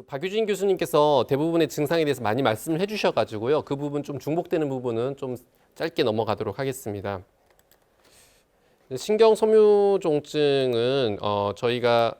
박유진 교수님께서 대부분의 증상에 대해서 많이 말씀을 해주셔가지고요. 그 부분 좀 중복되는 부분은 좀 짧게 넘어가도록 하겠습니다. 신경섬유종증은 저희가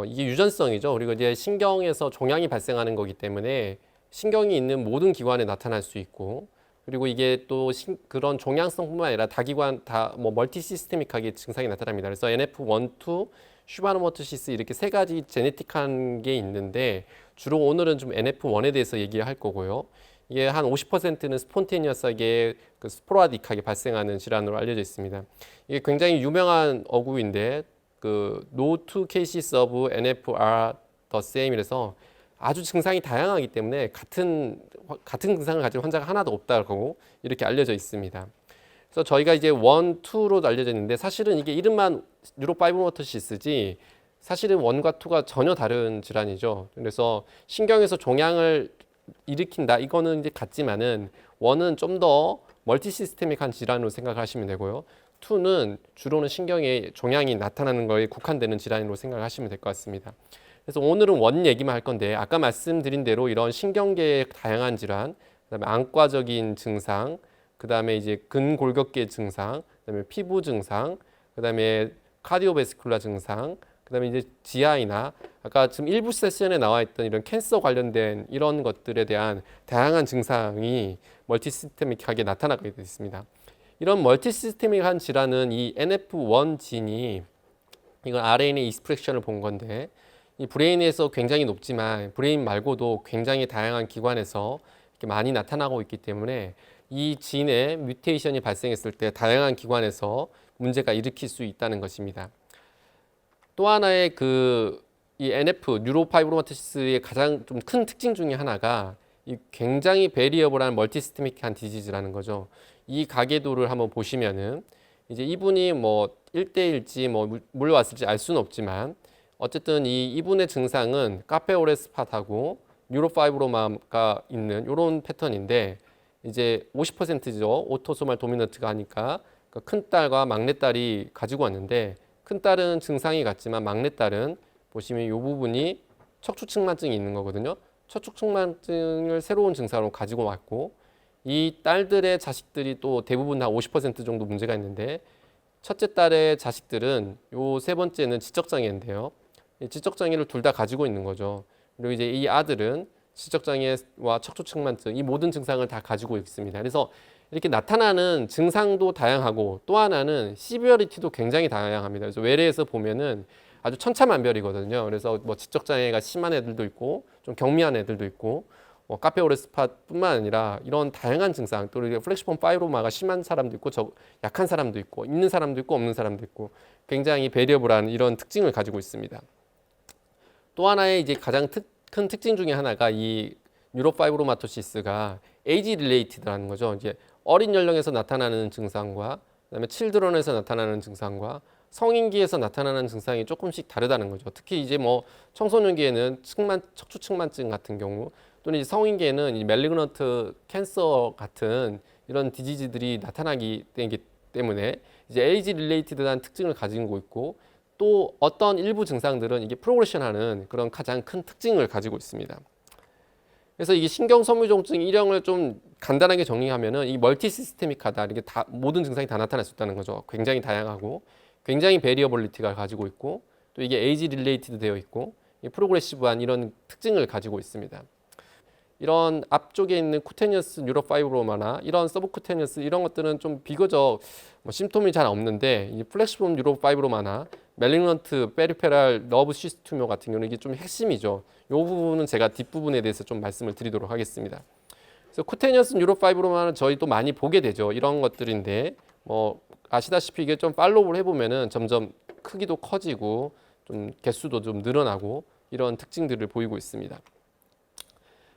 이게 유전성이죠. 그리고 이제 신경에서 종양이 발생하는 거기 때문에 신경이 있는 모든 기관에 나타날 수 있고, 그리고 이게 또 그런 종양성뿐만 아니라 다기관 다 뭐 멀티 시스테믹하게 증상이 나타납니다. 그래서 NF1, 2, 슈바노모토시스 이렇게 세 가지 제네틱한 게 있는데 주로 오늘은 좀 NF1에 대해서 얘기할 거고요. 이게 한 50%는 스폰테니어스하게 스포라딕하게 발생하는 질환으로 알려져 있습니다. 이게 굉장히 유명한 어구인데 No two cases of NF are the same이라서 아주 증상이 다양하기 때문에 같은 증상을 가진 환자가 하나도 없다고 이렇게 알려져 있습니다. 그래서 저희가 이제 1, 2로 알려져 있는데 사실은 이게 이름만 뉴로파이브로모토시스지 사실은 1과 2가 전혀 다른 질환이죠. 그래서 신경에서 종양을 일으킨다 이거는 이제 같지만은 1은 좀 더 멀티 시스테믹한 질환으로 생각하시면 되고요. 2는 주로는 신경에 종양이 나타나는 거에 국한되는 질환으로 생각하시면 될 것 같습니다. 그래서 오늘은 1 얘기만 할 건데 아까 말씀드린 대로 이런 신경계의 다양한 질환, 그다음에 안과적인 증상, 그다음에 이제 근골격계 증상, 그다음에 피부 증상, 그다음에 카디오베스쿨라 증상, 그다음에 이제 GI나 아까 지금 일부 세션에 나와 있던 이런 캔서 관련된 이런 것들에 대한 다양한 증상이 멀티시스테믹하게 나타나게 되어 있습니다. 이런 멀티시스테믹한 질환은 이 NF1 진이 이건 RNA 익스프레션을 본 건데 이 브레인에서 굉장히 높지만 브레인 말고도 굉장히 다양한 기관에서 이렇게 많이 나타나고 있기 때문에 이 진에 뮤테이션이 발생했을 때 다양한 기관에서 문제가 일으킬 수 있다는 것입니다. 또 하나의 이 NF 뉴로파이브로마토시스의 가장 좀 큰 특징 중에 하나가 이 굉장히 베리어블한 멀티시스테믹한 디지즈라는 거죠. 이 가계도를 한번 보시면은 이제 이분이 뭐 1대1지 뭐 물려왔을지 알 수는 없지만 어쨌든 이분의 증상은 카페오레스팟하고 뉴로파이브로마가 있는 이런 패턴인데 이제 50%죠. 오토소말 도미넌트가 하니까 큰딸과 막내딸이 가지고 왔는데 큰딸은 증상이 같지만 막내딸은 보시면 이 부분이 척추측만증이 있는 거거든요. 척추측만증을 새로운 증상으로 가지고 왔고 이 딸들의 자식들이 또 대부분 다 50% 정도 문제가 있는데 첫째 딸의 자식들은 요 세 번째는 지적장애인데요. 지적장애를 둘 다 가지고 있는 거죠. 그리고 이제 이 아들은 지적장애와 척추측만증 이 모든 증상을 다 가지고 있습니다. 그래서 이렇게 나타나는 증상도 다양하고 또 하나는 시비어리티도 굉장히 다양합니다. 그래서 외래에서 보면은 아주 천차만별이거든요. 그래서 뭐 지적장애가 심한 애들도 있고 좀 경미한 애들도 있고 카페오레스팟뿐만 아니라 이런 다양한 증상 또 플렉시폼 파이브로마가 심한 사람도 있고 약한 사람도 있고 있는 사람도 있고 없는 사람도 있고 굉장히 베리어블한 이런 특징을 가지고 있습니다. 또 하나의 이제 가장 큰 특징 중에 하나가 이 뉴로파이브로마토시스가 에이지 릴레이티드라는 거죠. 이제 어린 연령에서 나타나는 증상과 그다음에 칠드런에서 나타나는 증상과 성인기에서 나타나는 증상이 조금씩 다르다는 거죠. 특히 이제 뭐 청소년기에는 척추측만증 같은 경우 또는 이제 성인기에는 이 멜리그넌트 캔서 같은 이런 디지즈들이 나타나기 때문에 이제 에이지 릴레이티드한 특징을 가지고 있고 또 어떤 일부 증상들은 이게 프로그레션하는 그런 가장 큰 특징을 가지고 있습니다. 그래서 이게 신경섬유종증 일형을 좀 간단하게 정리하면은 이 멀티시스테믹하다 이게 다 모든 증상이 다 나타날 수 있다는 거죠. 굉장히 다양하고 굉장히 베리어블리티가 가지고 있고 또 이게 에이지 릴레이티드 되어 있고 프로그레시브한 이런 특징을 가지고 있습니다. 이런 앞쪽에 있는 쿠테니어스 뉴로파이브로마나 이런 서브쿠테니어스 이런 것들은 좀 비교적 심톰이 잘 없는데 이 플렉시폼 뉴로파이브로마나 멜리그넌트 페리페랄 너브 시스트 튜머 같은 경우는 이게 좀 핵심이죠. 이 부분은 제가 뒷부분에 대해서 좀 말씀을 드리도록 하겠습니다. 그래서 쿠테니어스 뉴로파이브로마는 저희 또 많이 보게 되죠. 이런 것들인데 뭐 아시다시피 이게 좀 팔로우를 해보면은 점점 크기도 커지고 좀 개수도 좀 늘어나고 이런 특징들을 보이고 있습니다.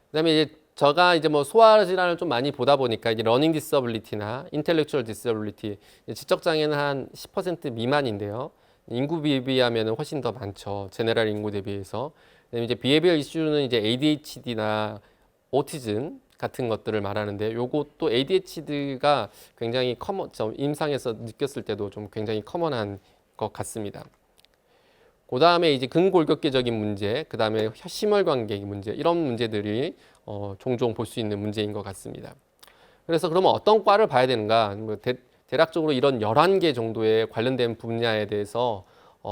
그다음에 이제 제가 이제 뭐 소아 질환을 좀 많이 보다 보니까 이제 러닝 디서블리티나 인텔렉츄얼 디서블리티 지적 장애는 한 10% 미만인데요. 인구 비하면은 훨씬 더 많죠. 제네럴 인구 대비해서. 그다음에 이제 비헤비얼 이슈는 이제 ADHD나 오티즘 같은 것들을 말하는데 요것도 ADHD가 굉장히 임상에서 느꼈을 때도 좀 굉장히 커먼한 것 같습니다. 그 다음에 이제 근골격계적인 문제, 그 다음에 심혈관계 문제, 이런 문제들이 종종 볼 수 있는 문제인 것 같습니다. 그래서 그러면 어떤 과를 봐야 되는가? 뭐 대략적으로 이런 11개 정도의 관련된 분야에 대해서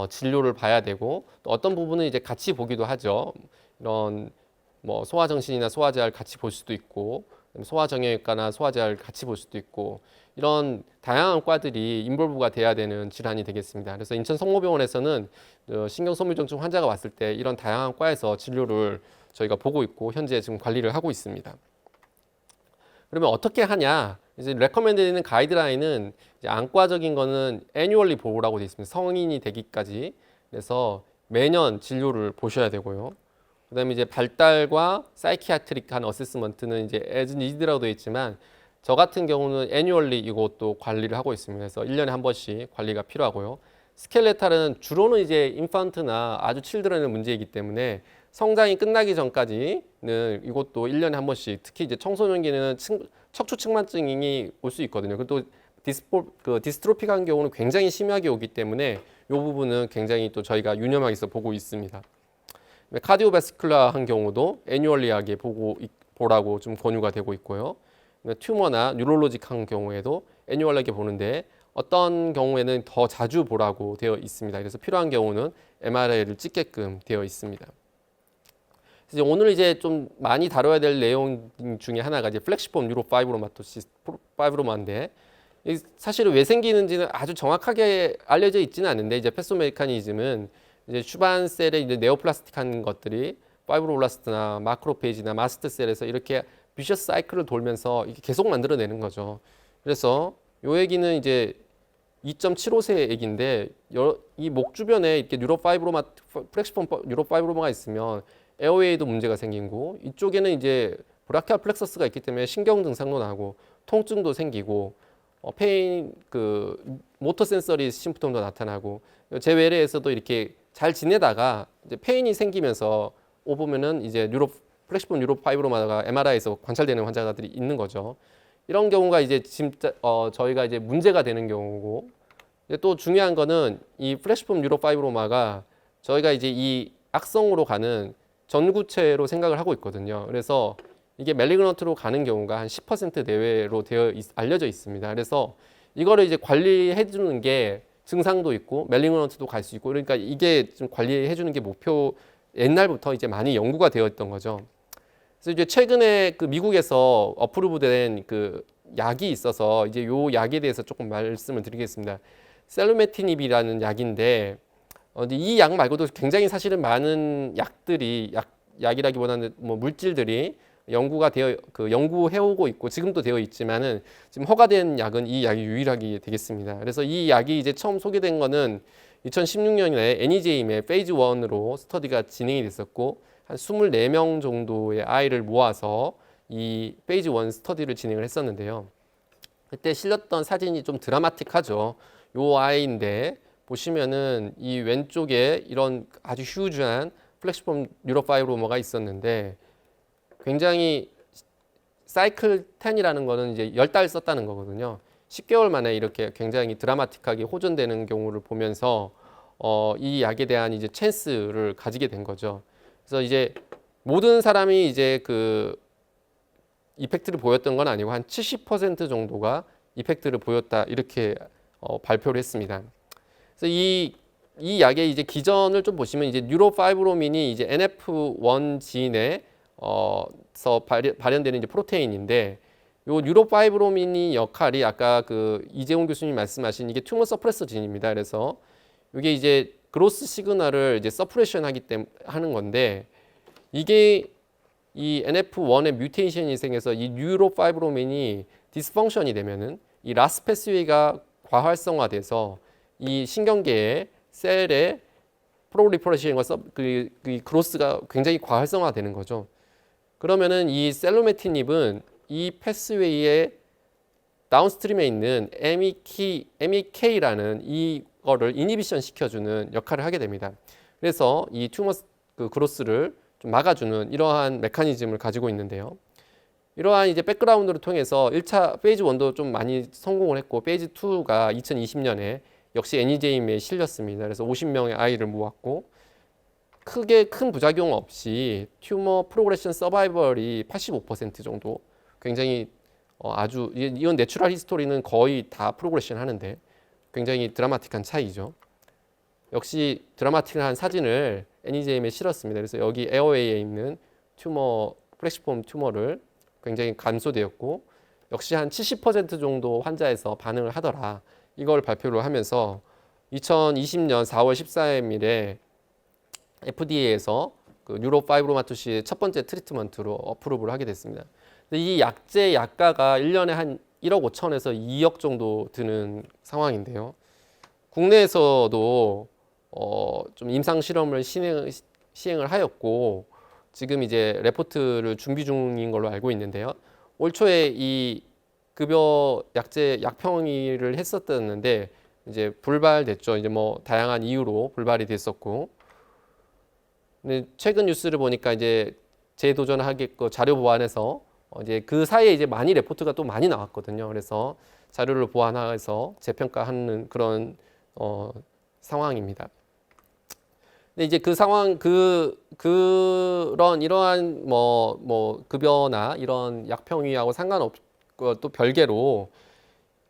진료를 봐야 되고, 또 어떤 부분은 이제 같이 보기도 하죠. 이런 뭐 소아정신이나 소아재활 같이 볼 수도 있고, 소아정형외과나 소아재활 같이 볼 수도 있고, 이런 다양한 과들이 인볼브가 돼야 되는 질환이 되겠습니다. 그래서 인천 성모병원에서는 신경소묘정증 환자가 왔을 때 이런 다양한 과에서 진료를 저희가 보고 있고 현재 지금 관리를 하고 있습니다. 그러면 어떻게 하냐? 이제 레커멘드 되는 가이드라인은 이제 안과적인 거는 애뉴얼리 보라고 되어 있습니다. 성인이 되기까지. 그래서 매년 진료를 보셔야 되고요. 그다음에 이제 발달과 사이키아트릭한 어세스먼트는 이제 as need라고 되어 있지만 저 같은 경우는 애뉴얼리 이것도 관리를 하고 있습니다. 그래서 1년에 한 번씩 관리가 필요하고요. 스켈레탈은 주로는 이제 인펀트나 아주 칠드런의 문제이기 때문에 성장이 끝나기 전까지는 이것도 1년에 한 번씩, 특히 이제 청소년기는 척추 측만증이 올 수 있거든요. 그리고 또 디스트로픽한 경우는 굉장히 심하게 오기 때문에 이 부분은 굉장히 또 저희가 유념하게서 보고 있습니다. 카디오베스큘라한 경우도 애뉴얼리하게 보라고 좀 권유가 되고 있고요. 튜머나 뉴럴로직한 경우에도 애뉴얼하게 보는데 어떤 경우에는 더 자주 보라고 되어 있습니다. 그래서 필요한 경우는 MRI를 찍게끔 되어 있습니다. 그래서 오늘 이제 좀 많이 다뤄야 될 내용 중에 하나가 이제 플렉시폼 뉴로파이브로마토시스 파이브로마인데 사실은 왜 생기는지는 아주 정확하게 알려져 있지는 않은데 이제 패소메카니즘은 이제 슈반셀의 이제 네오플라스틱한 것들이 파이브로블라스트나 마크로페이지나 마스트셀에서 이렇게 비셔스 사이클을 돌면서 이게 계속 만들어내는 거죠. 그래서 요 얘기는 이제 2.75세 얘기인데 이 목 주변에 이렇게 플렉시폼 뉴로파이브로마가 있으면 에어웨이도 문제가 생기고 이쪽에는 이제 브라키알 플렉서스가 있기 때문에 신경 증상도 나고 통증도 생기고 페인 모터 센서리 심프톰도 나타나고 제 외래에서도 이렇게 잘 지내다가 이제 페인이 생기면서 보면은 이제 플렉시폼 뉴로파이브로마가 MRI에서 관찰되는 환자들이 있는 거죠. 이런 경우가 이제 진짜 저희가 이제 문제가 되는 경우고 또 중요한 거는 이 플렉시폼 뉴로파이브로마가 저희가 이제 이 악성으로 가는 전구체로 생각을 하고 있거든요. 그래서 이게 멜리그넌트로 가는 경우가 한 10% 내외로 알려져 있습니다. 그래서 이거를 이제 관리해 주는 게 증상도 있고 멜리그넌트도 갈 수 있고 그러니까 이게 좀 관리해 주는 게 목표 옛날부터 이제 많이 연구가 되어 있던 거죠. 그래서 이제 최근에 미국에서 어프루브된 약이 있어서 이제 요 약에 대해서 조금 말씀을 드리겠습니다. 셀루메티닙이라는 약인데 이 약 말고도 굉장히 사실은 많은 약들이 약이라기보다는 뭐 물질들이 연구가 연구해오고 있고 지금도 되어 있지만은 지금 허가된 약은 이 약이 유일하게 되겠습니다. 그래서 이 약이 이제 처음 소개된 거는 2016년에 애니제임의 페이즈 1으로 스터디가 진행이 됐었고 한 24명 정도의 아이를 모아서 이 페이즈 1 스터디를 진행을 했었는데요. 그때 실렸던 사진이 좀 드라마틱하죠. 요 아이인데 보시면은 이 왼쪽에 이런 아주 휴즈한 플렉시폼 뉴로파이브로마가 있었는데 굉장히 사이클 10이라는 거는 이제 10달 썼다는 거거든요. 10개월 만에 이렇게 굉장히 드라마틱하게 호전되는 경우를 보면서 이 약에 대한 이제 찬스를 가지게 된 거죠. 그래서 이제 모든 사람이 이제 이펙트를 보였던 건 아니고 한 70% 정도가 이펙트를 보였다 이렇게 발표를 했습니다. 그래서 이 약의 이제 기전을 좀 보시면 이제 뉴로파이브로민이 이제 NF1 진에 발현되는 이제 프로테인인데 요 뉴로파이브로민이 역할이 아까 이재훈 교수님 말씀하신 이게 튜머 서프레서 진입니다. 그래서 이게 이제 그로스 시그널을 이제 서프레션 하는 건데 이게 이 NF1의 뮤테이션이 생겨서 이 뉴로파이브로민이 디스펑션이 되면은 이 라스 패스웨이가 과활성화돼서 이 신경계의 셀의 프롤리퍼레이션과 그로스가 굉장히 과활성화되는 거죠. 그러면은 이 셀로메티닙은 이 패스웨이의 다운스트림에 있는 MEK라는 이거를 이니비션 시켜주는 역할을 하게 됩니다. 그래서 이 튜머 그로스를 좀 막아주는 이러한 메커니즘을 가지고 있는데요. 이러한 이제 백그라운드를 통해서 1차 페이즈 1도 좀 많이 성공을 했고 페이즈 2가 2020년에 역시 애니제임에 실렸습니다. 그래서 50명의 아이를 모았고 크게 큰 부작용 없이 튜머 프로그레션 서바이벌이 85% 정도 굉장히 아주 이건 내추럴 히스토리는 거의 다 프로그레션 하는데 굉장히 드라마틱한 차이죠. 역시 드라마틱한 사진을 NEJM에 실었습니다. 그래서 여기 에어웨이에 있는 튜머 플래시폼 튜머를 굉장히 감소되었고 역시 한 70% 정도 환자에서 반응을 하더라. 이걸 발표를 하면서 2020년 4월 14일에 FDA에서 그 뉴로파이브로마토시의 첫 번째 트리트먼트로 어프로브를 하게 됐습니다. 근데 이 약제 약가가 1년에 한 1억 5천에서 2억 정도 드는 상황인데요. 국내에서도 좀 임상 실험을 시행을 하였고 지금 이제 레포트를 준비 중인 걸로 알고 있는데요. 올 초에 이 급여 약제 약평의를 했었었는데 이제 불발됐죠. 이제 뭐 다양한 이유로 불발이 됐었고. 근데 최근 뉴스를 보니까 이제 재도전하겠고 자료 보완해서 이제 그 사이에 이제 많이 레포트가 또 많이 나왔거든요. 그래서 자료를 보완해서 재평가하는 그런 상황입니다. 근데 이제 그 상황 그런 이러한 뭐 급여나 이런 약평위하고 상관없고 또 별개로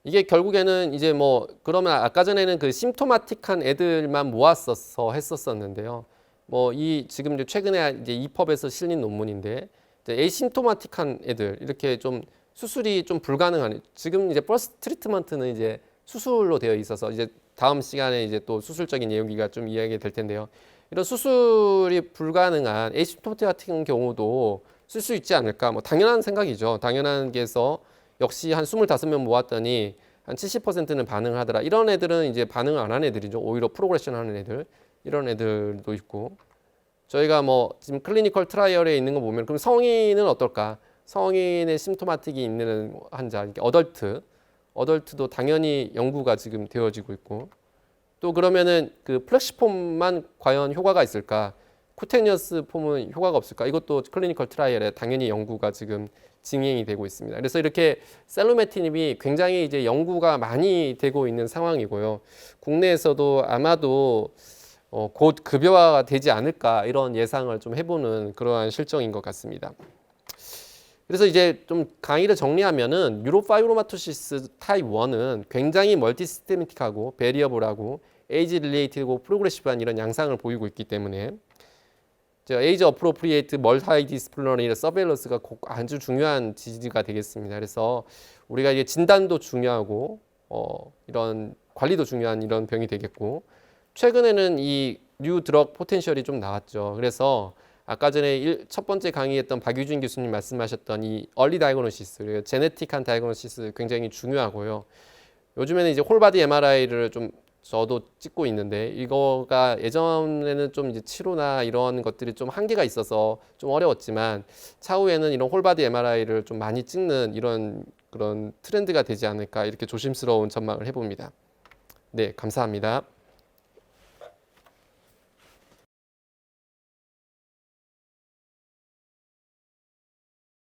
이게 결국에는 이제 뭐 그러면 아까 전에는 그 심토마틱한 애들만 모았어서 했었었는데요. 뭐 이 지금 이제 최근에 이제 이펍에서 실린 논문인데 이제 에이심토마틱한 애들 이렇게 좀 수술이 좀 불가능한 지금 이제 퍼스트 트리트먼트는 이제 수술로 되어 있어서 이제 다음 시간에 이제 또 수술적인 내용기가 좀 이야기 될 텐데요. 이런 수술이 불가능한 에이심토마틱 같은 경우도 쓸 수 있지 않을까? 뭐 당연한 생각이죠. 당연한 게서 역시 한 25명 모았더니 한 70%는 반응을 하더라. 이런 애들은 이제 반응을 안 한 애들이죠. 오히려 프로그레션 하는 애들. 이런 애들도 있고. 저희가 뭐 지금 클리니컬 트라이얼에 있는 거 보면 그럼 성인은 어떨까? 성인의 심토마틱이 있는 환자, 어덜트도 당연히 연구가 지금 되어지고 있고. 또 그러면은 그 플래시폼만 과연 효과가 있을까? 쿠테니어스 폼은 효과가 없을까? 이것도 클리니컬 트라이얼에 당연히 연구가 지금 진행이 되고 있습니다. 그래서 이렇게 셀루메티닙이 굉장히 이제 연구가 많이 되고 있는 상황이고요. 국내에서도 아마도 곧 급여화가 되지 않을까 이런 예상을 좀 해보는 그러한 실정인 것 같습니다. 그래서 이제 좀 강의를 정리하면은 뉴로파이브로마토시스 타입 1은 굉장히 멀티시스테미틱하고 베리어블하고 에이지 릴레이티드고 프로그레시브한 이런 양상을 보이고 있기 때문에 에이지 어프로프리에이트 멀티 디스플리너리 서베일런스가 아주 중요한 지지가 되겠습니다. 그래서 우리가 이제 진단도 중요하고 이런 관리도 중요한 이런 병이 되겠고 최근에는 이 뉴 드럭 포텐셜이 좀 나왔죠. 그래서 아까 전에 첫 번째 강의했던 박유진 교수님 말씀하셨던 이 얼리 다이그노시스, 제네틱한 다이그노시스 굉장히 중요하고요. 요즘에는 이제 홀바디 MRI를 좀 저도 찍고 있는데 이거가 예전에는 좀 이제 치료나 이런 것들이 좀 한계가 있어서 좀 어려웠지만 차후에는 이런 홀바디 MRI를 좀 많이 찍는 이런 그런 트렌드가 되지 않을까 이렇게 조심스러운 전망을 해봅니다. 네, 감사합니다.